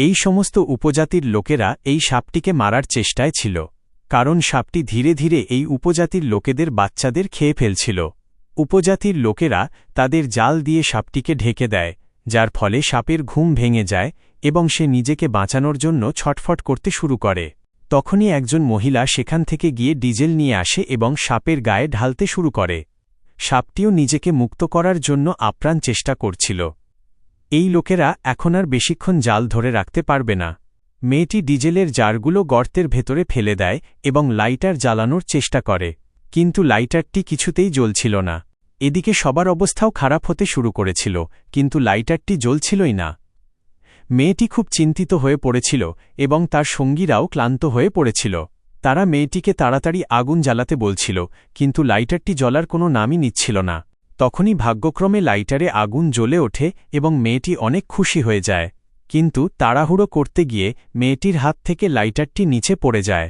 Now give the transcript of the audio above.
এই সমস্ত উপজাতির লোকেরা এই সাপটিকে মারার চেষ্টায় ছিল, কারণ সাপটি ধীরে ধীরে এই উপজাতির লোকেদের বাচ্চাদের খেয়ে ফেলছিল। উপজাতির লোকেরা তাদের জাল দিয়ে সাপটিকে ঢেকে দেয়, যার ফলে সাপের ঘুম ভেঙে যায় এবং সে নিজেকে বাঁচানোর জন্য ছটফট করতে শুরু করে। তখনই একজন মহিলা সেখান থেকে গিয়ে ডিজেল নিয়ে আসে এবং সাপের গায়ে ঢালতে শুরু করে। সাপটিও নিজেকে মুক্ত করার জন্য আপ্রাণ চেষ্টা করছিল। এই লোকেরা এখন আর বেশিক্ষণ জাল ধরে রাখতে পারবে না। মেয়েটি ডিজেলের জারগুলো গর্তের ভেতরে ফেলে দেয় এবং লাইটার জ্বালানোর চেষ্টা করে, কিন্তু লাইটারটি কিছুতেই জ্বলছিল না। এদিকে সবার অবস্থাও খারাপ হতে শুরু করেছিল, কিন্তু লাইটারটি জ্বলছিলই না। মেয়েটি খুব চিন্তিত হয়ে পড়েছিল এবং তার সঙ্গীরাও ক্লান্ত হয়ে পড়েছিল। তারা মেয়েটিকে তাড়াতাড়ি আগুন জ্বালাতে বলছিল, কিন্তু লাইটারটি জ্বলার কোনো নামই নিচ্ছিল না। তখনই ভাগ্যক্রমে লাইটারে আগুন জ্বলে ওঠে এবং মেয়েটি অনেক খুশি হয়ে যায়, কিন্তু তাড়াহুড়ো করতে গিয়ে মেয়েটির হাত থেকে লাইটারটি নিচে পড়ে যায়।